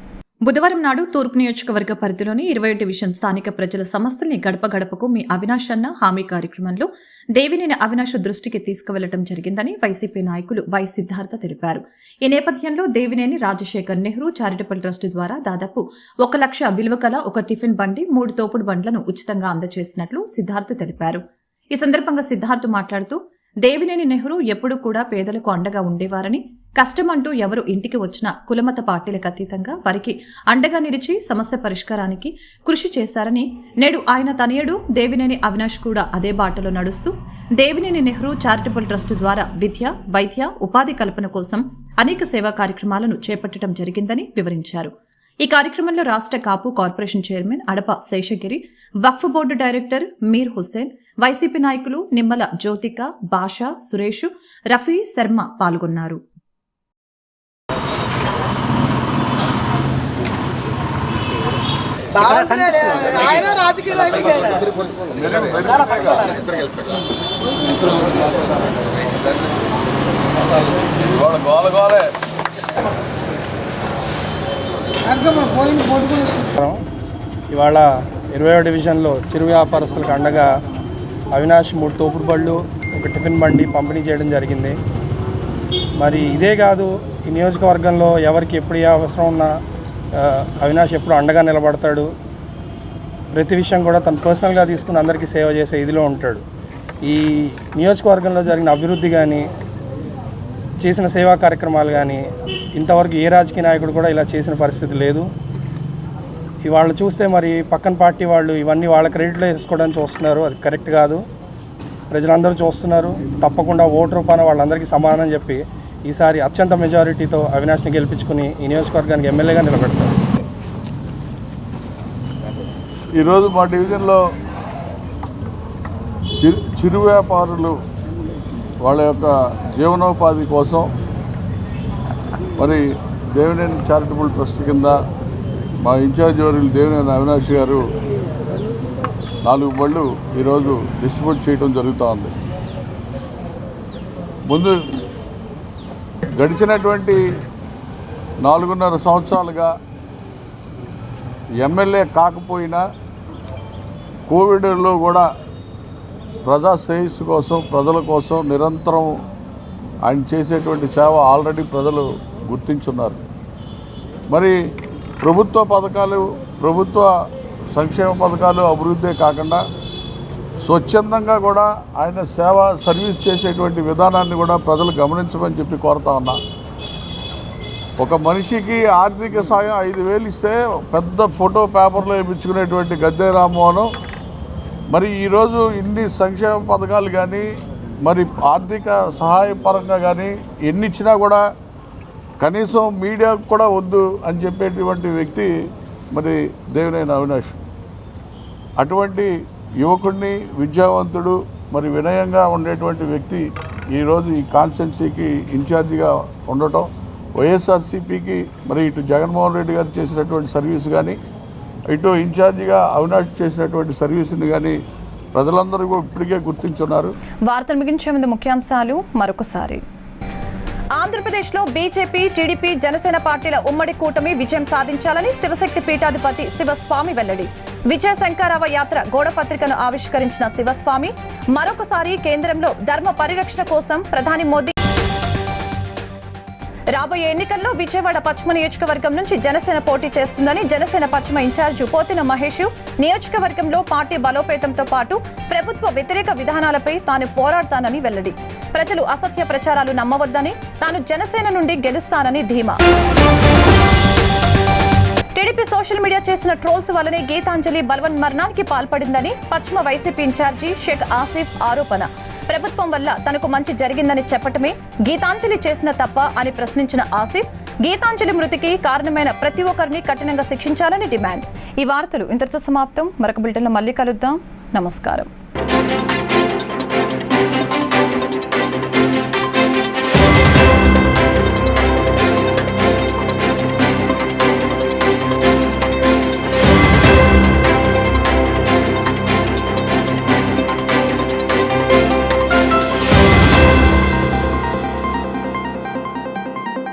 బుధవారం నాడు తూర్పు నియోజకవర్గ పరిధిలోని 20 డివిజన్ స్థానిక ప్రజల సమస్యల్ని గడప గడపకు మీ అవినాష్ అన్న హామీ కార్యక్రమంలో దేవినేని అవినాష్ దృష్టికి తీసుకువెళ్లడం జరిగిందని వైసీపీ నాయకులు వై సిద్ధార్థ తెలిపారు. ఈ నేపథ్యంలో దేవినేని రాజశేఖర్ నెహ్రూ చారిటబుల్ ట్రస్ట్ ద్వారా దాదాపు 1 లక్ష విలువ కల ఒక టిఫిన్ బండి 3 తోపుడు బండ్లను ఉచితంగా అందజేసినట్లు సిద్ధార్థ్ తెలిపారు. ఈ సందర్భంగా సిద్ధార్థ్ మాట్లాడుతూ దేవినేని నెహ్రూ ఎప్పుడూ కూడా పేదలకు అండగా ఉండేవారని, కష్టమంటూ ఎవరు ఇంటికి వచ్చినా కులమత పార్టీలకు అతీతంగా వారికి అండగా నిలిచి సమస్య పరిష్కారానికి కృషి చేశారని, నేడు ఆయన తనయుడు దేవినేని అవినాష్ కూడా అదే బాటలో నడుస్తూ దేవినేని నెహ్రూ చారిటబుల్ ట్రస్ట్ ద్వారా విద్య, వైద్య, ఉపాధి కల్పన కోసం అనేక సేవా కార్యక్రమాలను చేపట్టడం జరిగిందని వివరించారు. ఈ కార్యక్రమంలో రాష్ట్ర కాపు కార్పొరేషన్ చైర్మన్ అడప శేషగిరి, వక్ఫ్ బోర్డు డైరెక్టర్ మీర్ హుస్సేన్, వైసీపీ నాయకులు నిమ్మల జ్యోతిక, బాషా, సురేష్, రఫీ శర్మ పాల్గొన్నారు. ఇవాళ 20వ డివిజన్లో చిరు వ్యాపారస్తులకు అండగా అవినాష్ 3 తోపుడు బళ్ళు, ఒక టిఫిన్ బండి పంపిణీ చేయడం జరిగింది. మరి ఇదే కాదు, ఈ నియోజకవర్గంలో ఎవరికి ఎప్పుడు ఏ అవసరం ఉన్నా అవినాష్ ఎప్పుడు అండగా నిలబడతాడు. ప్రతి విషయం కూడా తను పర్సనల్గా తీసుకుని అందరికీ సేవ చేసే ఇదిలో ఉంటాడు. ఈ నియోజకవర్గంలో జరిగిన అభివృద్ధి కానీ, చేసిన సేవా కార్యక్రమాలు కానీ ఇంతవరకు ఏ రాజకీయ నాయకుడు కూడా ఇలా చేసిన పరిస్థితి లేదు. ఇవాళ చూస్తే మరి పక్కన పార్టీ వాళ్ళు ఇవన్నీ వాళ్ళ క్రెడిట్లో వేసుకోవడానికి చూస్తున్నారు. అది కరెక్ట్ కాదు. ప్రజలందరూ చూస్తున్నారు. తప్పకుండా ఓటు రూపాన వాళ్ళందరికీ సమానం చెప్పి ఈసారి అత్యంత మెజారిటీతో అవినాష్ని గెలిపించుకుని ఈ నియోజకవర్గానికి ఎమ్మెల్యేగా నిలబెడతారు. ఈరోజు మా డివిజన్లో చిరు వ్యాపారులు వాళ్ళ యొక్క జీవనోపాధి కోసం మరి దేవినేని చారిటబుల్ ట్రస్ట్ కింద మా ఇన్ఛార్జ్ వర్యులు దేవినేని అవినాష్ గారు 4 బళ్ళు ఈరోజు డిస్ట్రిబ్యూట్ చేయడం జరుగుతూ ఉంది. ముందు గడిచినటువంటి 4.5 సంవత్సరాలుగా ఎమ్మెల్యే కాకపోయినా కోవిడ్లో కూడా ప్రజా శ్రేయస్సు కోసం, ప్రజల కోసం నిరంతరం ఆయన చేసేటువంటి సేవ ఆల్రెడీ ప్రజలు గుర్తించున్నారు. మరి ప్రభుత్వ పథకాలు, ప్రభుత్వ సంక్షేమ పథకాలు అభివృద్ధే కాకుండా స్వచ్ఛందంగా కూడా ఆయన సర్వీస్ చేసేటువంటి విధానాన్ని కూడా ప్రజలు గమనించమని చెప్పి కోరుతా ఉన్నా. ఒక మనిషికి ఆర్థిక సాయం 5,000 ఇస్తే పెద్ద ఫోటో పేపర్లో వేయించుకునేటువంటి గద్దె రామ్మోహన్ మరి ఈరోజు ఇన్ని సంక్షేమ పథకాలు కానీ, మరి ఆర్థిక సహాయపరంగా కానీ ఎన్ని ఇచ్చినా కూడా కనీసం మీడియాకు కూడా వద్దు అని చెప్పేటువంటి వ్యక్తి మరి దేవినేని అవినాష్. అటువంటి యువకుడిని, విద్యావంతుడు, మరి వినయంగా ఉండేటువంటి వ్యక్తి ఈరోజు ఈ కాన్స్టిట్యున్సీకి ఇన్ఛార్జిగా ఉండటం, వైఎస్ఆర్సీపీకి మరి ఇటు జగన్మోహన్ రెడ్డి గారు చేసినటువంటి సర్వీస్ కానీ, ఇటు ఇన్ఛార్జిగా అవినాష్ చేసినటువంటి సర్వీస్ని కానీ ప్రజలందరూ కూడా ఇప్పటికే గుర్తించున్నారు. వార్తలు ముగించే ముందు ముఖ్యాంశాలు మరొకసారి. ఆంధ్రప్రదేశ్లో బీజేపీ, టీడీపీ, జనసేన పార్టీల ఉమ్మడి కూటమి విజయం సాధించాలని శివశక్తి పీఠాధిపతి శివస్వామి వెల్లడి. విజయ శంకరావ యాత్ర గోడ పత్రికను ఆవిష్కరించిన శివస్వామి మరొకసారి కేంద్రంలో ధర్మ పరిరక్షణ కోసం ప్రధాని మోదీ. రాబోయే ఎన్నికల్లో విజయవాడ పశ్చిమ నియోజకవర్గం నుంచి జనసేన పోటీ చేస్తుందని జనసేన పశ్చిమ ఇన్ఛార్జి పోతిన మహేష్ నియోజకవర్గంలో పార్టీ బలోపేతంతో పాటు ప్రభుత్వ వ్యతిరేక విధానాలపై తాను పోరాడతానని వెల్లడి. ప్రజలు అసత్య ప్రచారాలు నమ్మవద్దని, తాను జనసేన నుండి గెలుస్తానని ధీమా. టీడీపీ సోషల్ మీడియా చేసిన ట్రోల్స్ వల్లనే గీతాంజలి బలవన్ మరణానికి పాల్పడిందని పశ్చిమ వైసీపీ ఇన్ఛార్జి షేక్ ఆసిఫ్ ఆరోపణ. ప్రభుత్వం వల్ల తనకు మంచి జరిగిందని చెప్పటమే గీతాంజలి చేసిన తప్ప అని ప్రశ్నించిన ఆసిఫ్, గీతాంజలి మృతికి కారణమైన ప్రతి ఒక్కరిని కఠినంగా శిక్షించాలని డిమాండ్. ఈ వార్తలు ఇంతటితో సమాప్తం. మరొక బులెటిన్లో మళ్ళీ కలుద్దాం. నమస్కారం.